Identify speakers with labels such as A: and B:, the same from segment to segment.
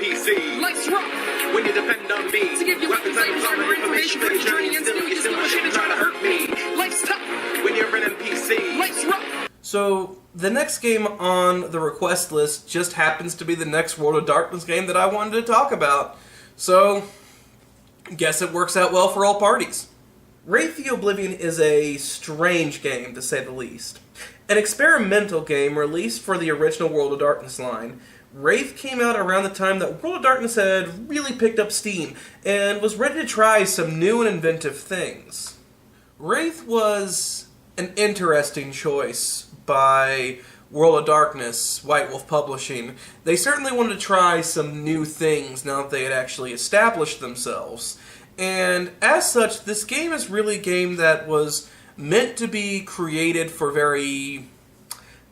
A: NPC.
B: Life's rough.
A: When you depend on me.
B: To give you weapons, items, armor, information for your journey, and still you just want shit to try to hurt me. Life's tough.
A: When you're an NPC.
B: Life's rough.
C: So, the next game on the request list just happens to be the next World of Darkness game that I wanted to talk about. So, guess it works out well for all parties. Wraith the Oblivion is a strange game, to say the least. An experimental game released for the original World of Darkness line, Wraith came out around the time that World of Darkness had really picked up steam and was ready to try some new and inventive things. Wraith was an interesting choice by World of Darkness, White Wolf Publishing. They certainly wanted to try some new things now that they had actually established themselves. And as such, this game is really a game that was meant to be created for very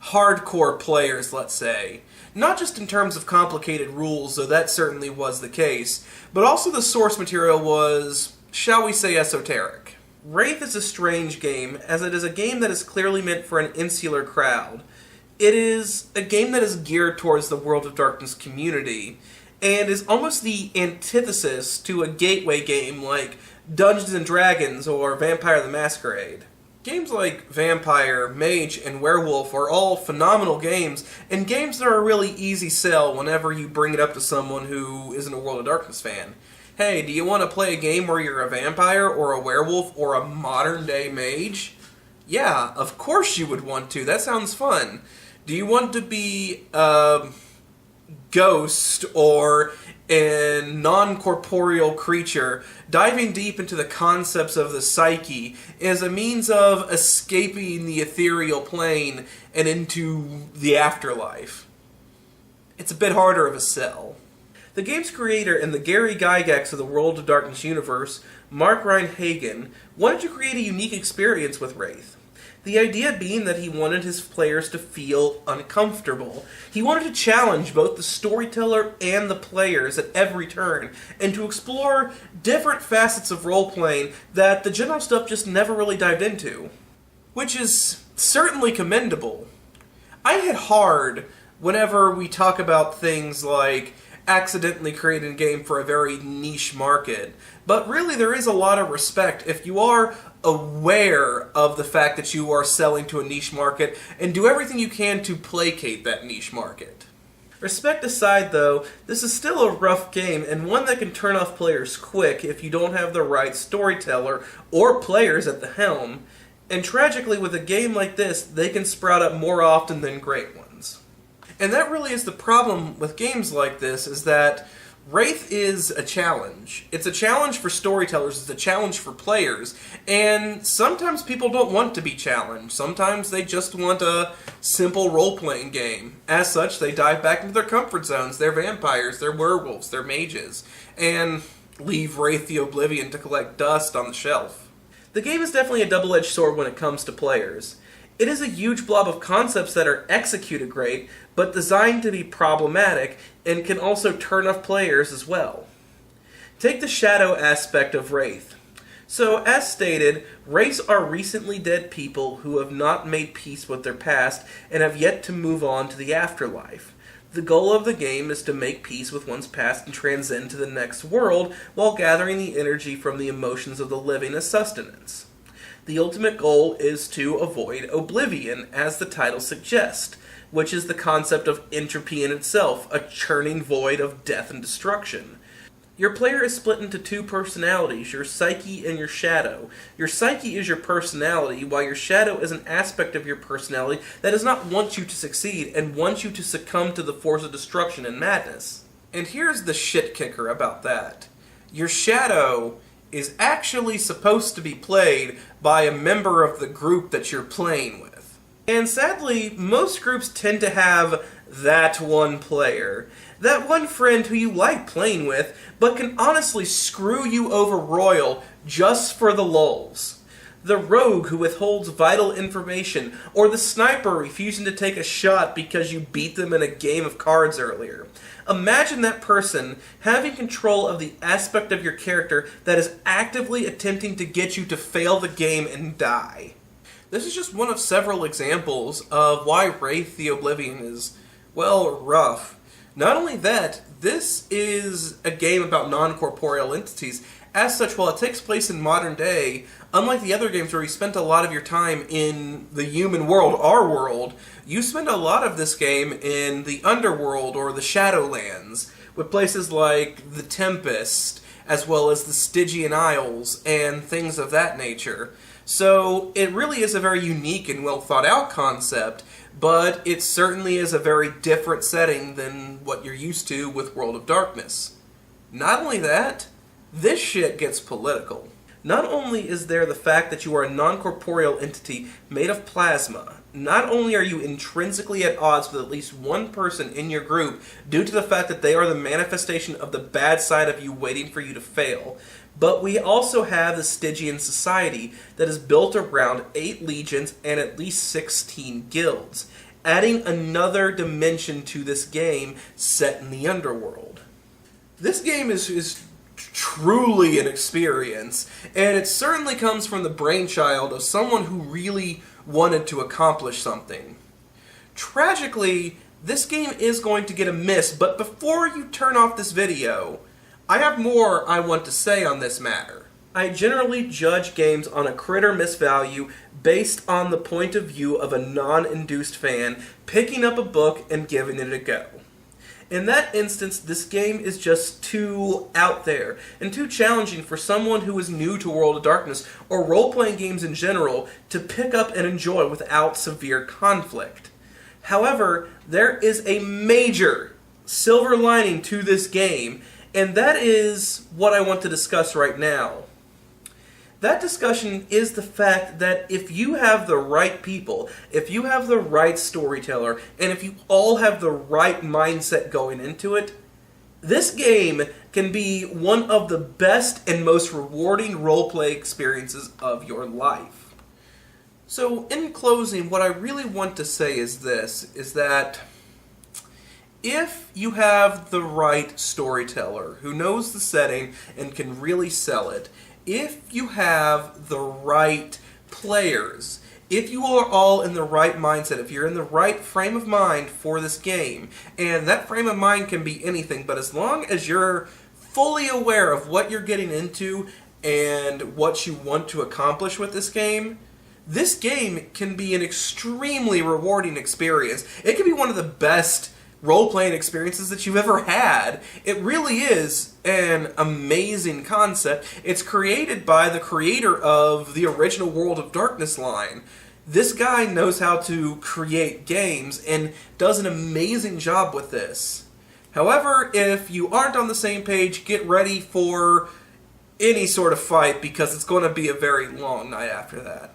C: hardcore players, let's say. Not just in terms of complicated rules, though that certainly was the case, but also the source material was, shall we say, esoteric. Wraith is a strange game, as it is a game that is clearly meant for an insular crowd. It is a game that is geared towards the World of Darkness community, and is almost the antithesis to a gateway game like Dungeons & Dragons or Vampire the Masquerade. Games like Vampire, Mage, and Werewolf are all phenomenal games, and games that are a really easy sell whenever you bring it up to someone who isn't a World of Darkness fan. Hey, do you want to play a game where you're a vampire, or a werewolf, or a modern-day mage? Yeah, of course you would want to. That sounds fun. Do you want to be a ghost, or a non-corporeal creature, diving deep into the concepts of the psyche as a means of escaping the ethereal plane and into the afterlife? It's a bit harder of a sell. The game's creator and the Gary Gygax of the World of Darkness universe, Mark Reinhagen, wanted to create a unique experience with Wraith. The idea being that he wanted his players to feel uncomfortable. He wanted to challenge both the storyteller and the players at every turn, and to explore different facets of role-playing that the general stuff just never really dived into. Which is certainly commendable. I hit hard whenever we talk about things like accidentally creating a game for a very niche market, but really there is a lot of respect if you are aware of the fact that you are selling to a niche market and do everything you can to placate that niche market. Respect aside though, this is still a rough game and one that can turn off players quick if you don't have the right storyteller or players at the helm, and tragically with a game like this, they can sprout up more often than great ones. And that really is the problem with games like this, is that Wraith is a challenge. It's a challenge for storytellers, it's a challenge for players, and sometimes people don't want to be challenged. Sometimes they just want a simple role-playing game. As such, they dive back into their comfort zones, their vampires, their werewolves, their mages, and leave Wraith the Oblivion to collect dust on the shelf. The game is definitely a double-edged sword when it comes to players. It is a huge blob of concepts that are executed great, but designed to be problematic, and can also turn off players as well. Take the shadow aspect of Wraith. So, as stated, Wraiths are recently dead people who have not made peace with their past, and have yet to move on to the afterlife. The goal of the game is to make peace with one's past and transcend to the next world, while gathering the energy from the emotions of the living as sustenance. The ultimate goal is to avoid oblivion, as the title suggests, which is the concept of entropy in itself, a churning void of death and destruction. Your player is split into two personalities, your psyche and your shadow. Your psyche is your personality, while your shadow is an aspect of your personality that does not want you to succeed and wants you to succumb to the force of destruction and madness. And here's the shit kicker about that. Your shadow is actually supposed to be played by a member of the group that you're playing with. And sadly, most groups tend to have that one player. That one friend who you like playing with, but can honestly screw you over royal just for the lulz. The rogue who withholds vital information, or the sniper refusing to take a shot because you beat them in a game of cards earlier. Imagine that person having control of the aspect of your character that is actively attempting to get you to fail the game and die. This is just one of several examples of why Wraith the Oblivion is, well, rough. Not only that, this is a game about non-corporeal entities. As such, while it takes place in modern day, unlike the other games where you spent a lot of your time in the human world, our world, you spend a lot of this game in the underworld or the Shadowlands, with places like the Tempest, as well as the Stygian Isles, and things of that nature. So it really is a very unique and well thought out concept, but it certainly is a very different setting than what you're used to with World of Darkness. Not only that, this shit gets political. Not only is there the fact that you are a non-corporeal entity made of plasma, not only are you intrinsically at odds with at least one person in your group due to the fact that they are the manifestation of the bad side of you waiting for you to fail, but we also have the Stygian society that is built around 8 legions and at least 16 guilds, adding another dimension to this game set in the underworld. This game is truly an experience, and it certainly comes from the brainchild of someone who really wanted to accomplish something. Tragically, this game is going to get a miss, but before you turn off this video, I have more I want to say on this matter. I generally judge games on a crit or miss value based on the point of view of a non-induced fan picking up a book and giving it a go. In that instance, this game is just too out there and too challenging for someone who is new to World of Darkness or role-playing games in general to pick up and enjoy without severe conflict. However, there is a major silver lining to this game, and that is what I want to discuss right now. That discussion is the fact that if you have the right people, if you have the right storyteller, and if you all have the right mindset going into it, this game can be one of the best and most rewarding roleplay experiences of your life. So, in closing, what I really want to say is this, is that if you have the right storyteller who knows the setting and can really sell it, if you have the right players, if you are all in the right mindset, if you're in the right frame of mind for this game, and that frame of mind can be anything, but as long as you're fully aware of what you're getting into and what you want to accomplish with this game can be an extremely rewarding experience. It can be one of the best role-playing experiences that you've ever had. It really is an amazing concept. It's created by the creator of the original World of Darkness line. This guy knows how to create games and does an amazing job with this. However, if you aren't on the same page, get ready for any sort of fight because it's going to be a very long night after that.